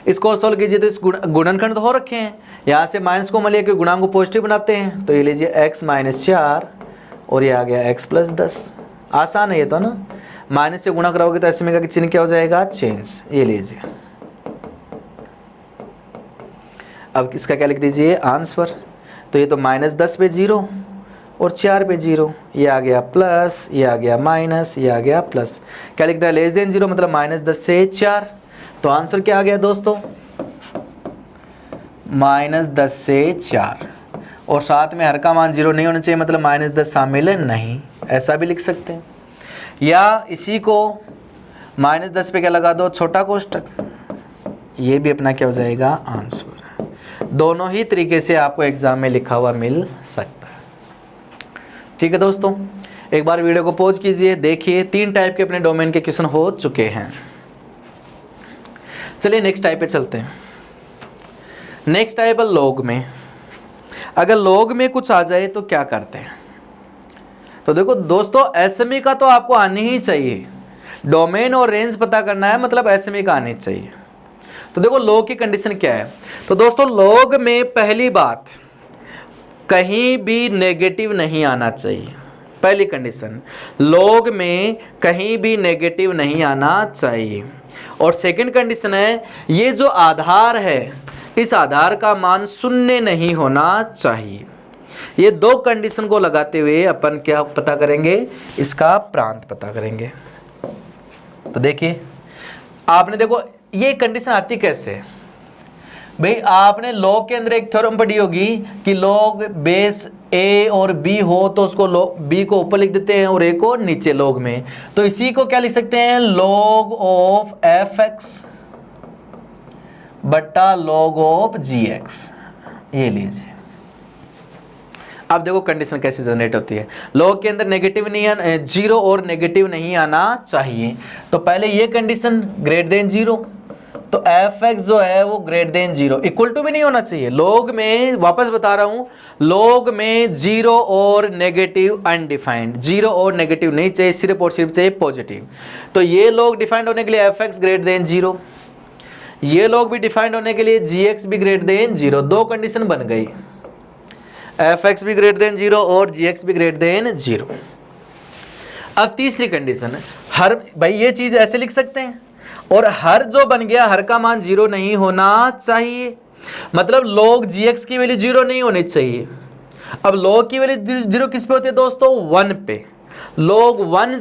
इसको सोल्व कीजिए तो इस गुणनखंड तो हो रखे हैं, यहाँ से माइनस को मिले कि गुणांक को पॉजिटिव बनाते हैं, तो ये लीजिए x - 4 और ये आ गया x + 10। आसान है ये तो ना, माइनस से गुणा कराओगे तो एसएमए का चिन्ह क्या हो जाएगा, चेंज। ये लीजिए, अब इसका क्या लिख दीजिए, आंसर। तो ये तो -10 पे 0 और 4 पे 0, ये आ गया प्लस, ये आ गया माइनस, ये आ गया प्लस। क्या लिख दिया, लेस देन 0 मतलब -10 से 4। तो आंसर क्या आ गया दोस्तों, -10 से 4, और साथ में हर का मान 0 नहीं होना चाहिए मतलब -10 शामिल नहीं, ऐसा भी लिख सकते हैं। या इसी को -10 पे क्या लगा दो, छोटा कोष्टक, ये भी अपना क्या हो जाएगा, आंसर। दोनों ही तरीके से आपको एग्जाम में लिखा हुआ मिल सकता है। ठीक है दोस्तों, एक बार वीडियो को पॉज कीजिए, देखिए 3 टाइप के अपने डोमेन के क्वेश्चन हो चुके हैं। चलिए नेक्स्ट टाइप पे चलते हैं। नेक्स्ट टाइप है लॉग में। अगर लॉग में कुछ आ जाए तो क्या करते हैं, तो देखो दोस्तों, एसएमए का तो आपको आनी ही चाहिए, डोमेन और रेंज पता करना है मतलब एसएमए का आनी चाहिए। तो देखो लॉग की कंडीशन क्या है, तो दोस्तों लॉग में पहली बात, कहीं भी नेगेटिव नहीं आना चाहिए, पहली कंडीशन, लॉग में कहीं भी नेगेटिव नहीं आना चाहिए। और सेकंड कंडीशन है, ये जो आधार है इस आधार का मान 0 नहीं होना चाहिए। ये 2 कंडीशन को लगाते हुए अपन क्या पता करेंगे, इसका प्रांत पता करेंगे। तो देखिए, आपने देखो ये कंडीशन आती कैसे, भाई आपने लॉग के अंदर एक थ्योरम पढ़ी होगी कि लॉग बेस a और b हो तो उसको b को ऊपर लिख देते हैं और a को नीचे लॉग में। तो इसी को क्या लिख सकते हैं, log ऑफ fx बट्टा log ऑफ gx। ये लीजिए, अब देखो कंडीशन कैसे जनरेट होती है। लॉग के अंदर नेगेटिव नहीं आना, 0 और नेगेटिव नहीं आना चाहिए। तो पहले ये कंडीशन ग्रेटर देन 0, तो एफ एक्स जो है वो ग्रेटर देन 0, इक्वल टू भी नहीं होना चाहिए। लॉग में वापस बता रहा हूं, लॉग में 0 और नेगेटिव अनडिफाइंड, 0 और नेगेटिव नहीं चाहिए, सिर्फ और सिर्फ चाहिए पॉजिटिव। तो ये लॉग डिफाइंड होने के लिए एफ एक्स ग्रेटर देन 0, ये लॉग भी डिफाइंड होने के लिए जी एक्स भी ग्रेटर देन 0, दो कंडीशन बन गई, एफ एक्स भी ग्रेटर देन 0 और जी एक्स भी ग्रेटर देन 0। अब तीसरी कंडीशन है, हर भाई ये चीज ऐसे लिख सकते हैं, और हर जो बन गया हर का मान 0 नहीं होना चाहिए, मतलब log gx की वैल्यू 0 नहीं होनी चाहिए। अब log की वैल्यू 0 किस पे होती है दोस्तों, 1 पे। log 1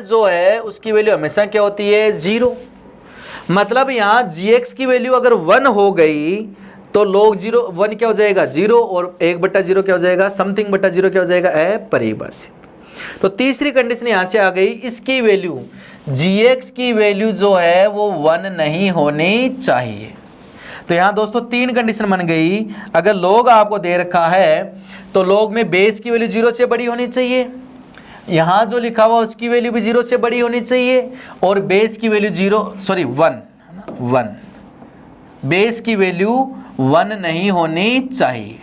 जो है उसकी वैल्यू हमेशा क्या होती है, 0। मतलब यहाँ gx की वैल्यू अगर 1 हो गई तो log 1 क्या हो जाएगा, 0, और 1/0 क्या हो जाएगा, समथिंग बटा 0 क्या हो जाएगा, अपरिभाषित। तो तीसरी कंडीशन यहां से आ गई, इसकी वैल्यू gx की वैल्यू जो है वो 1 नहीं होनी चाहिए। तो यहां दोस्तों तीन कंडीशन बन गई। अगर log आपको दे रखा है तो log में बेस की वैल्यू 0 से बड़ी होनी चाहिए, यहां जो लिखा हुआ उसकी वैल्यू भी 0 से बड़ी होनी चाहिए, और बेस की वैल्यू 1, बेस की वैल्यू 1 नहीं होनी चाहिए,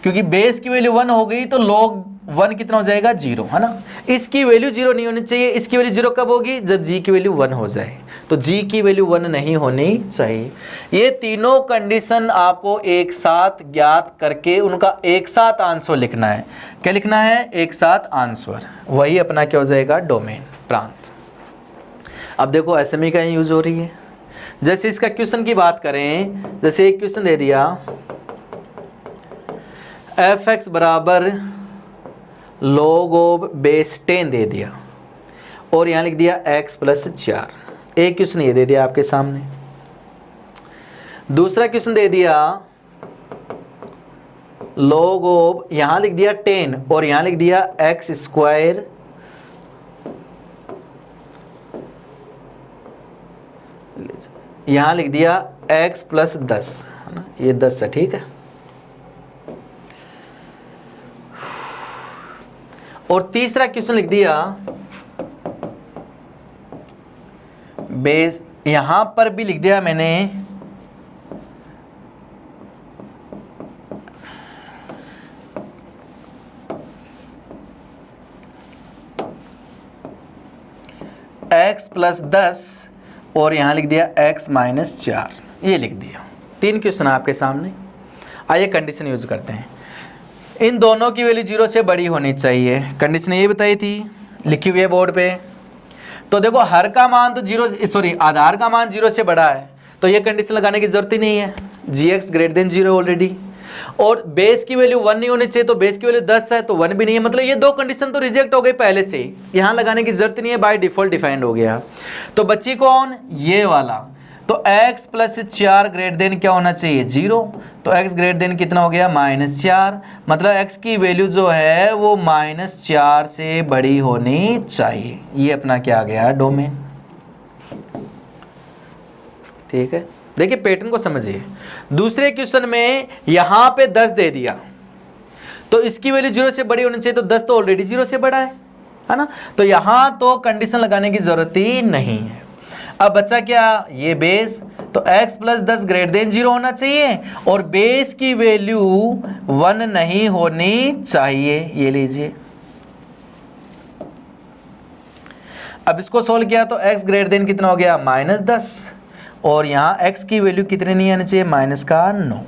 क्योंकि बेस की वैल्यू 1 हो गई तो log 1 कितना हो जाएगा, 0, है ना। इसकी वैल्यू 0 नहीं होनी चाहिए, इसकी वैल्यू 0 कब होगी, जब g की वैल्यू 1 हो जाए, तो g की वैल्यू 1 नहीं होनी चाहिए। ये तीनों कंडीशन आपको एक साथ ज्ञात करके उनका एक साथ आंसर लिखना है। क्या लिखना है, एक साथ आंसर, वही अपना क्या हो जाएगा, डोमेन, प्रांत। अब देखो एसएमई का यूज हो रही है। जैसे इसका क्वेश्चन की बात करें, जैसे एक क्वेश्चन दे दिया एफ एक्स बराबर log ऑफ बेस 10 दे दिया, और यहाँ लिख दिया x + 4। एक क्वेश्चन ये दे दिया आपके सामने। दूसरा क्वेश्चन दे दिया log ऑफ, यहाँ लिख दिया 10 और यहाँ लिख दिया x², यहाँ लिख दिया x + 10, है ना, ये 10 है, ठीक है। और तीसरा क्वेश्चन लिख दिया बेस, यहां पर भी लिख दिया मैंने x + 10 और यहां लिख दिया x - 4, ये लिख दिया। तीन क्वेश्चन आपके सामने। आइए कंडीशन यूज करते हैं। इन दोनों की वैल्यू 0 से बड़ी होनी चाहिए, कंडीशन ये बताई थी, लिखी हुई है बोर्ड पे। तो देखो हर का मान तो आधार का मान 0 से बड़ा है, तो ये कंडीशन लगाने की जरूरत ही नहीं है, gx ग्रेटर देन 0 ऑलरेडी। और बेस की वैल्यू 1 नहीं होनी चाहिए, तो बेस की वैल्यू 10 है तो 1 भी नहीं है, मतलब ये दो कंडीशन तो रिजेक्ट हो गई पहले से ही, यहाँ लगाने की जरूरत नहीं है, बाय डिफॉल्ट डिफाइंड हो गया। तो बची कौन, ये वाला। तो x + 4 ग्रेटर देन क्या होना चाहिए, 0, तो x ग्रेटर देन कितना हो गया, -4, मतलब x की वैल्यू जो है वो -4 से बड़ी होनी चाहिए। ये अपना क्या आ गया, डोमेन, ठीक है। देखिए पैटर्न को समझिए। दूसरे क्वेश्चन में यहां पे 10 दे दिया, तो इसकी वैल्यू 0 से बड़ी होनी चाहिए, तो 10 तो ऑलरेडी 0 से बड़ा है ना, तो यहां तो कंडीशन लगाने की जरूरत ही नहीं है। अब बचा क्या, ये बेस, तो x + 10 ग्रेटर देन 0 होना चाहिए, और बेस की वैल्यू 1 नहीं होनी चाहिए, ये लीजिए। अब इसको सोल्व किया तो x ग्रेटर देन कितना हो गया, -10, और यहाँ x की वैल्यू कितनी नहीं आनी चाहिए, -9।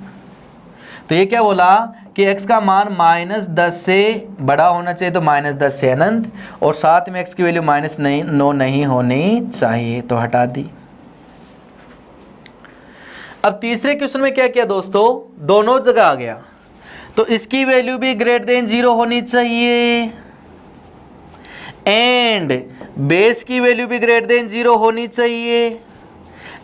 तो ये क्या बोला कि x का मान -10 से बड़ा होना चाहिए, तो -10 से अनंत, और साथ में x की वैल्यू -9 नहीं होनी चाहिए, तो हटा दी। अब तीसरे क्वेश्चन में क्या किया दोस्तों, दोनों जगह आ गया, तो इसकी वैल्यू भी ग्रेटर देन 0 होनी चाहिए, एंड बेस की वैल्यू भी ग्रेटर देन 0 होनी चाहिए,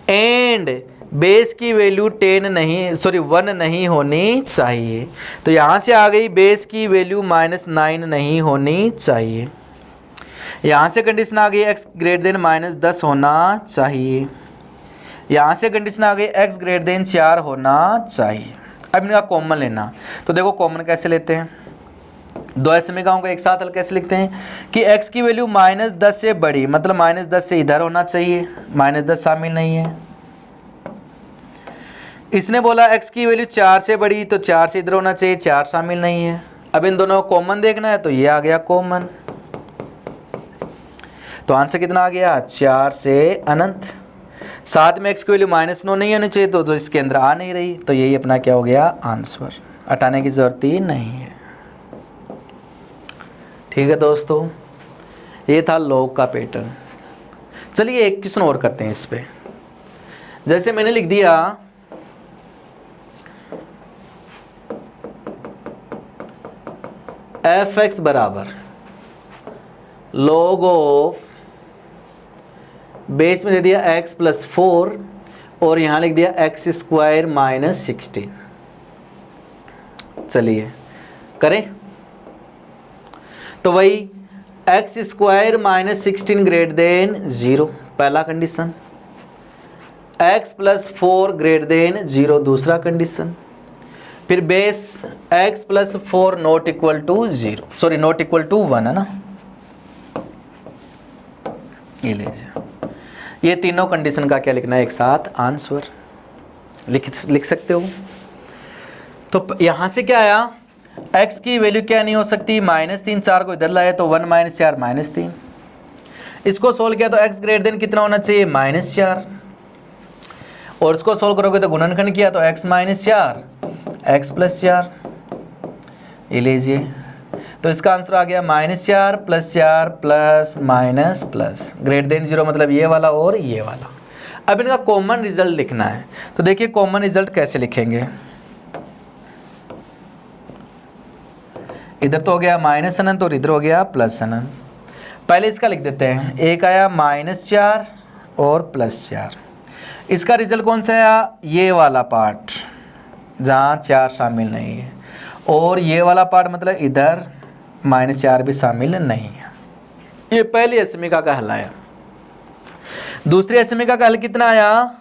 एंड बेस की वैल्यू 1 नहीं होनी चाहिए। तो यहाँ से आ गई बेस की वैल्यू -9 नहीं होनी चाहिए। यहाँ से कंडीशन आ गई x ग्रेटर देन -10 होना चाहिए। यहाँ से कंडीशन आ गई x ग्रेटर देन 4 होना चाहिए। अब इनका कॉमन लेना, तो देखो कॉमन कैसे लेते हैं। दो समीकरणों को एक साथ हल कैसे लिखते हैं कि x की वैल्यू -10 से बड़ी, मतलब -10 से इधर होना चाहिए, -10 शामिल नहीं है। इसने बोला x की वैल्यू 4 से बड़ी, तो 4 से इधर होना चाहिए, 4 शामिल नहीं है। अब इन दोनों को कॉमन देखना है, तो ये आ गया कॉमन, तो आंसर कितना आ गया 4 से अनंत। साथ में x की वैल्यू -9 नहीं होनी चाहिए, तो इसके अंदर आ नहीं रही, तो यही अपना क्या हो गया आंसर, हटाने की जरूरत ही नहीं है। ठीक है दोस्तों, ये था लॉग का पैटर्न। चलिए एक क्वेश्चन और करते हैं इस पे। जैसे मैंने लिख दिया f(x) बराबर log ऑफ, बेस में दे दिया x + 4 और यहां लिख दिया x² - 16। चलिए करें, तो वही x² - 16 > 0 पहला कंडीशन, x + 4 > 0 दूसरा कंडीशन, फिर base x + 4 not equal to 0, sorry not equal to 1 है ना, ये लीजिए। ये तीनों कंडीशन का क्या लिखना है एक साथ आंसर लिख सकते हो। तो यहाँ से क्या आया, x की वैल्यू क्या नहीं हो सकती -3, 4 को इधर लाए तो 1 - 4 -3। इसको सोल्व किया तो x > कितना होना चाहिए -4, और इसको सोल्व करोगे तो गुणनखंड किया तो x - 4 x + 4, ये लीजिए। तो इसका आंसर आ गया -4 + 4 प्लस माइनस प्लस > 0, मतलब ये वाला और ये वाला। अब इनका कॉमन रिजल्ट लिखना है, तो देखिए कॉमन रिजल्ट कैसे लिखेंगे। इधर तो हो गया माइनस अनंत और इधर हो गया प्लस अनंत। पहले इसका लिख देते हैं, एक आया -4 और +4। इसका रिजल्ट कौन सा आया, ये वाला पार्ट जहाँ 4 शामिल नहीं है, और ये वाला पार्ट मतलब इधर -4 भी शामिल नहीं है। ये पहली समीकरण का हल आया। दूसरी समीकरण का हल कितना आया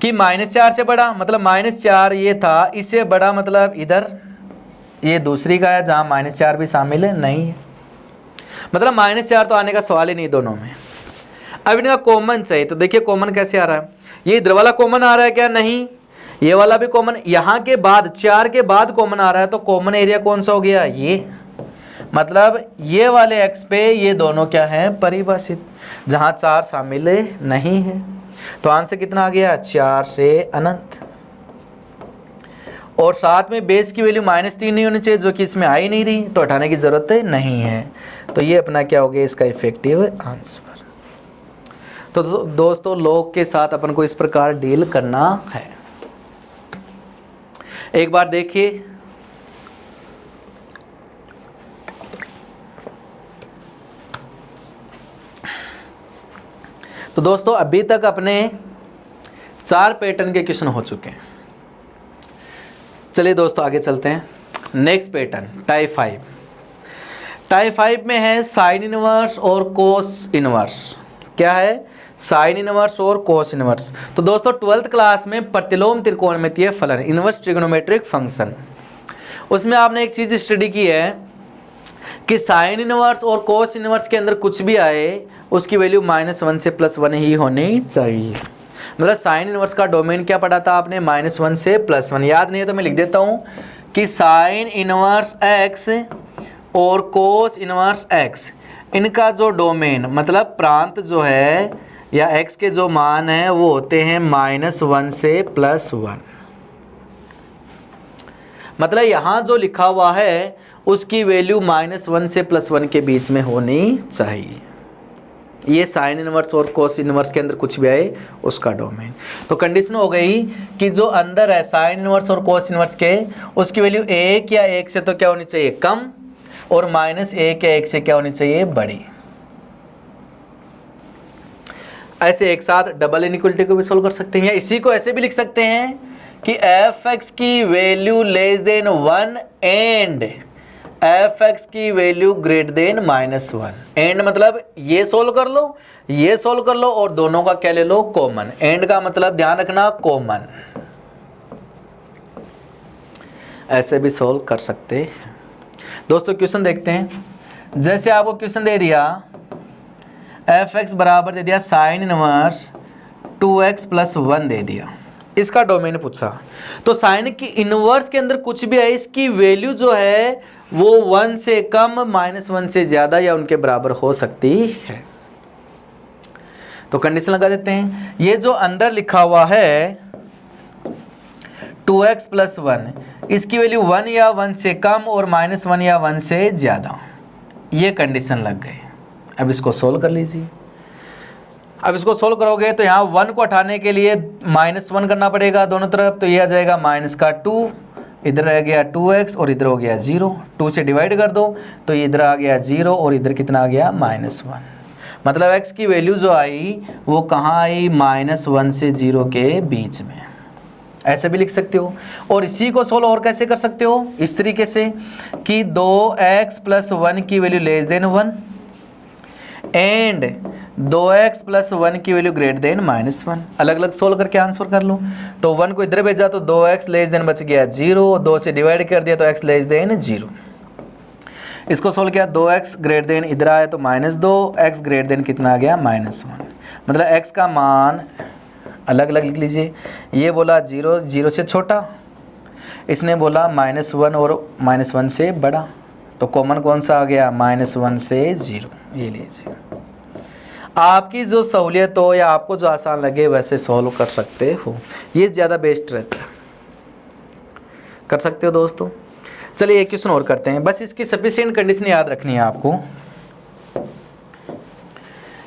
कि -4 से बड़ा, मतलब -4 ये था, इससे बड़ा मतलब इधर ये दूसरी का है जहाँ -4 भी शामिल नहीं है, मतलब -4 तो आने का सवाल ही नहीं दोनों में। अब इनका कॉमन चाहिए, तो देखिए कॉमन कैसे आ रहा है, ये इधर वाला कॉमन आ रहा है क्या, नहीं, ये वाला भी कॉमन, यहाँ के बाद 4 के बाद कॉमन आ रहा है, तो कॉमन एरिया कौन सा हो गया, ये, मतलब ये वाले x पे ये दोनों क्या है परिभाषित, जहाँ 4 शामिल नहीं है। तो आंसर कितना आ गया 4 से अनंत, और साथ में बेस की वैल्यू -3 नहीं होनी चाहिए, जो कि इसमें आ ही नहीं रही, तो हटाने की जरूरत नहीं है। तो ये अपना क्या हो गया इसका इफेक्टिव आंसर। तो दोस्तों लॉग के साथ अपन को इस प्रकार डील करना है। एक बार देखिए, तो दोस्तों अभी तक अपने 4 पैटर्न के क्वेश्चन हो चुके हैं। चलिए दोस्तों आगे चलते हैं। Next pattern type 5। टाइप 5 में है साइन इनवर्स और कोस इनवर्स। क्या है, साइन इनवर्स और कोस इनवर्स। तो दोस्तों 12th क्लास में प्रतिलोम त्रिकोणमितीय फलन, इनवर्स ट्रिग्नोमेट्रिक फंक्शन, उसमें आपने एक चीज स्टडी की है कि साइन इनवर्स और कोस इनवर्स के अंदर कुछ भी आए उसकी वैल्यू -1 से +1 ही होनी चाहिए। मतलब साइन इनवर्स का डोमेन क्या पढ़ा था आपने, -1 से +1। याद नहीं है तो मैं लिख देता हूँ कि साइन इनवर्स x और कोस इनवर्स x, इनका जो डोमेन मतलब प्रांत जो है या x के जो मान हैं वो होते हैं -1 से +1। मतलब यहाँ जो लिखा हुआ है उसकी वैल्यू -1 से +1 के बीच में होनी चाहिए। ये साइन इनवर्स और कोस इनवर्स के अंदर कुछ भी आए उसका डोमेन। तो कंडीशन हो गई कि जो अंदर है साइन इनवर्स और कोस इनवर्स के, उसकी वैल्यू 1 या 1 से तो क्या होनी चाहिए कम, और -1 या 1 से क्या होनी चाहिए बड़ी। ऐसे एक साथ डबल इनइक्वालिटी को भी सोल्व कर सकते हैं, या इसी को ऐसे भी लिख सकते हैं कि f(x) की वैल्यू <1 एंड f(x) की वैल्यू <-1। एंड मतलब ये सोल्व कर लो, ये सोल्व कर लो, और दोनों का क्या ले लो कॉमन। एंड का मतलब ध्यान रखना कॉमन। ऐसे भी सोल्व कर सकते हैं। दोस्तों क्वेश्चन देखते हैं। जैसे आपको क्वेश्चन दे दिया f(x) बराबर दे दिया साइन इनवर्स 2x + 1 दे दिया, इसका डोमेन पूछा। तो साइन की इनवर्स के अंदर कुछ भी है, इसकी वैल्यू जो है वो 1 से कम, -1 से ज़्यादा या उनके बराबर हो सकती है। तो कंडीशन लगा देते हैं। ये जो अंदर लिखा हुआ है 2x + 1, इसकी वैल्यू 1 या 1 से कम और -1 या 1 से ज़्यादा, ये कंडीशन लग गई। अब इसको सोल्व कर लीजिए। अब इसको सोल्व करोगे तो यहाँ 1 को हटाने के लिए -1 करना पड़ेगा दोनों तरफ, तो ये आ जाएगा -2, इधर रह गया 2x और इधर हो गया 0, 2 से डिवाइड कर दो तो इधर आ गया 0 और इधर कितना आ गया -1। मतलब x की वैल्यू जो आई वो कहाँ आई, -1 से 0 के बीच में। ऐसे भी लिख सकते हो। और इसी को सोल्व और कैसे कर सकते हो, इस तरीके से कि 2x + 1 की वैल्यू <1 एंड 2x + 1 की वैल्यू <-1। अलग अलग सोल्व करके आंसर कर लो। तो 1 को इधर भेजा तो 2x बच गया 0, 2 से डिवाइड कर दिया तो x <0। इसको सोल्व किया 2x इधर आया तो -2, x कितना आ गया -1। मतलब x का मान अलग अलग लिख लीजिए। ये बोला 0, 0 से छोटा, इसने बोला -1 और -1 से बड़ा, तो कॉमन कौन सा आ गया, -1 से 0। ये लीजिए। आपकी जो सहूलियत हो या आपको जो आसान लगे वैसे सॉल्व कर सकते हो, ये ज़्यादा बेस्ट रहता है। कर सकते हो दोस्तों। चलिए एक क्वेश्चन और करते हैं, बस इसकी सफिशिएंट कंडीशन याद रखनी है आपको।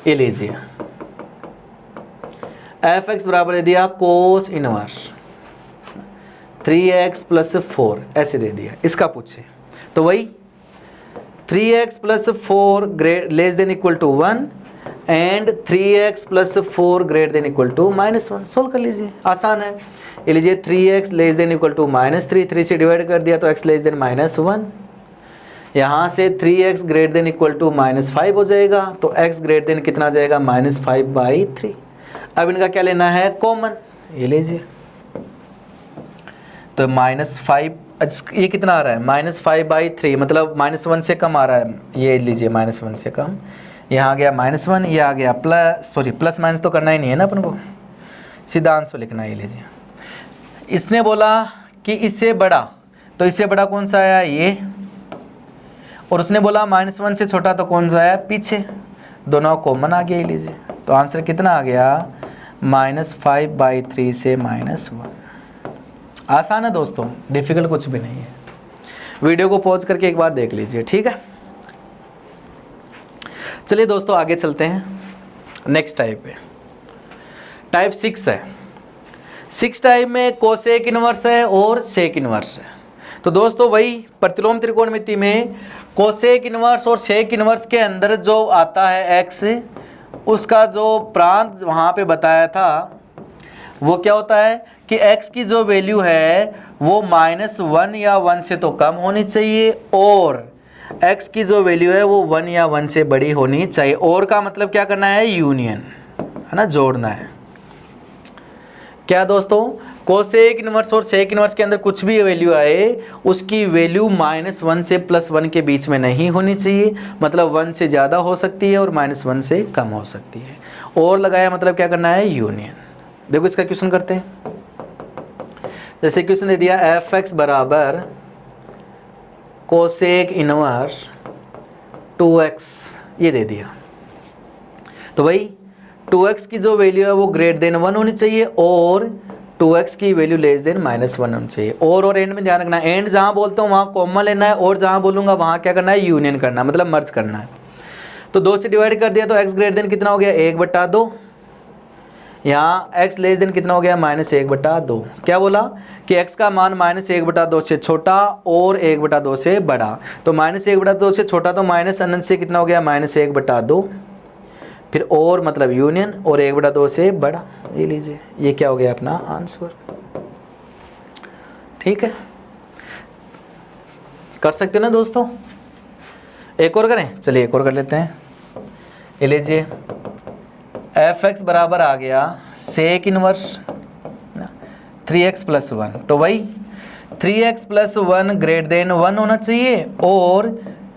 ये लीजिए f(x) बराबर दे दिया कोस इनवर्स 3x + 4 ऐसे दे दिया, इसका पूछे तो वही 3x + 4 < 1 एंड 3x + 4 < -1। सोल्व कर लीजिए, आसान है। ये लीजिए 3x < -3 से डिवाइड कर दिया तो x -1। यहाँ से 3x < -5 हो जाएगा तो x कितना आ जाएगा, -5/3। अब इनका क्या लेना है, कॉमन। ये लीजिए तो -5, ये कितना आ रहा है, -5/3, मतलब -1 से कम आ रहा है। ये लीजिए -1 से कम, यहाँ आ गया -1, ये आ गया प्लस माइनस तो करना ही नहीं है ना अपन को, सीधा आंसर लिखना है। ये लीजिए इसने बोला कि इससे बड़ा, तो इससे बड़ा कौन सा आया, ये, और उसने बोला -1 से छोटा तो कौन सा आया, पीछे, दोनों कॉमन आ गया। ये लीजिए तो आंसर कितना आ गया, -5/3 से -1। आसान है दोस्तों, डिफिकल्ट कुछ भी नहीं है। वीडियो को पॉज करके एक बार देख लीजिए, ठीक है। चलिए दोस्तों आगे चलते हैं नेक्स्ट टाइप पे। टाइप 6 है। 6 टाइप में कोसेक इनवर्स है और सेक इनवर्स है। तो दोस्तों वही प्रतिलोम त्रिकोणमिति में कोसेक इनवर्स और सेक इनवर्स के अंदर जो आता है x, उसका जो प्रांत वहाँ पे बताया था वो क्या होता है कि x की जो वैल्यू है वो -1 या 1 से तो कम होनी चाहिए और x की जो वैल्यू है वो 1 या 1 से बड़ी होनी चाहिए। और का मतलब क्या करना है, यूनियन, है ना, जोड़ना है। क्या दोस्तों, कोसेक इनवर्स और सेक इनवर्स के अंदर कुछ भी वैल्यू आए उसकी वैल्यू -1 से +1 के बीच में नहीं होनी चाहिए, मतलब 1 से ज़्यादा हो सकती है और -1 से कम हो सकती है। और लगाया मतलब क्या करना है, यूनियन। देखो इसका क्वेश्चन करते हैं। जैसे क्वेश्चन दे दिया f(x) बराबर कोसेक इनवर्स 2x, ये दे दिया। तो वही 2x की जो वैल्यू है वो <1 होनी चाहिए और 2x की वैल्यू <-1 होनी चाहिए। और एंड में ध्यान रखना, एंड जहाँ बोलता हूँ वहाँ कॉमन लेना है और जहाँ बोलूँगा वहाँ क्या करना है, यूनियन करना है, मतलब मर्ज करना है। तो 2 से डिवाइड कर दिया तो x कितना हो गया, 1/2। यहाँ x कितना हो गया, -1/2। क्या बोला कि x का मान -1/2 से छोटा और 1/2 से बड़ा। तो -1/2 से छोटा तो -अनंत से कितना हो गया, -1/2, फिर और मतलब यूनियन, और 1/2 से बड़ा। ये लीजिए, ये क्या हो गया अपना आंसर, ठीक है। कर सकते हो ना दोस्तों। एक और करें, चलिए एक और कर लेते हैं। ये लीजिए f(x) बराबर आ गया सेक इनवर्स 3x + 1। तो वही 3x प्लस 1 ग्रेटर देन 1 होना चाहिए और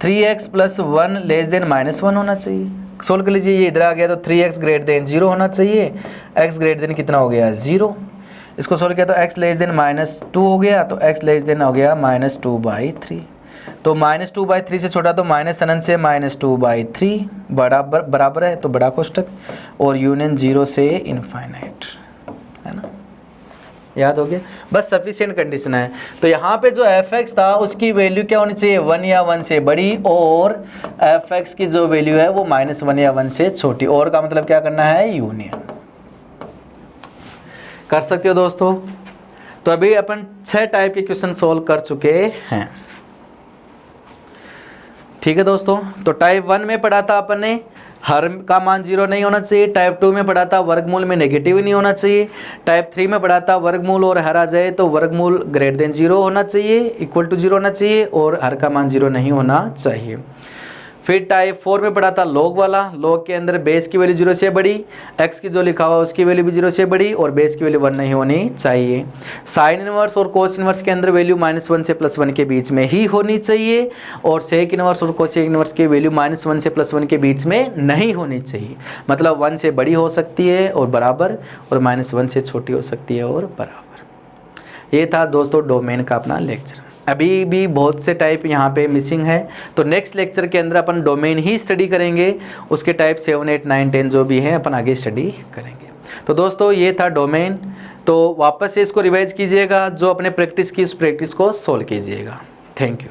3x प्लस 1 लेस देन -1 होना चाहिए। सोल्व कर लीजिए, ये इधर आ गया तो 3x ग्रेटर देन 0 होना चाहिए, x ग्रेटर देन कितना हो गया 0। इसको सोल्व किया तो x लेस देन -2 हो गया, तो x लेस देन हो गया -2/3। तो -2/3 से छोटा तो माइनस अनंत से -2/3 बराबर है, तो बड़ा कोष्टक और यूनियन 0 से इनफाइनाइट, है ना, याद हो गया। बस सफिशिएंट कंडीशन है। तो यहाँ पे जो f(x) था उसकी वैल्यू क्या होनी चाहिए 1 या 1 से बड़ी, और f(x) की जो वैल्यू है वो -1 या 1 से छोटी। और का मतलब क्या करना है, यूनियन। कर सकते हो दोस्तों। तो अभी अपन 6 टाइप के क्वेश्चन सोल्व कर चुके हैं, ठीक है दोस्तों। तो टाइप 1 में पढ़ा था अपन ने हर का मान 0 नहीं होना चाहिए। टाइप 2 में पढ़ा था वर्गमूल में नेगेटिव नहीं होना चाहिए। टाइप 3 में पढ़ा था वर्गमूल और हर आ जाए तो वर्गमूल ग्रेटर देन 0 होना चाहिए, इक्वल टू 0 होना चाहिए, और हर का मान 0 नहीं होना चाहिए। फिर टाइप 4 में पढ़ा था लॉग वाला, लॉग के अंदर बेस की वैल्यू 0 से बड़ी, एक्स की जो लिखा हुआ उसकी वैल्यू भी 0 से बड़ी, और बेस की वैल्यू 1 नहीं होनी चाहिए। साइन इनवर्स और कोस इनवर्स के अंदर वैल्यू -1 से +1 के बीच में ही होनी चाहिए, और सेक इनवर्स और कोसेक इनवर्स की वैल्यू -1 से +1 के बीच में नहीं होनी चाहिए। मतलब 1 से बड़ी हो सकती है और बराबर, और -1 से छोटी हो सकती है और बराबर। ये था दोस्तों डोमेन का अपना लेक्चर। अभी भी बहुत से टाइप यहाँ पे मिसिंग है, तो नेक्स्ट लेक्चर के अंदर अपन डोमेन ही स्टडी करेंगे, उसके टाइप 7, 8, 9, 10 जो भी हैं अपन आगे स्टडी करेंगे। तो दोस्तों ये था डोमेन। तो वापस से इसको रिवाइज कीजिएगा, जो अपने प्रैक्टिस की उस प्रैक्टिस को सोल्व कीजिएगा। Thank you.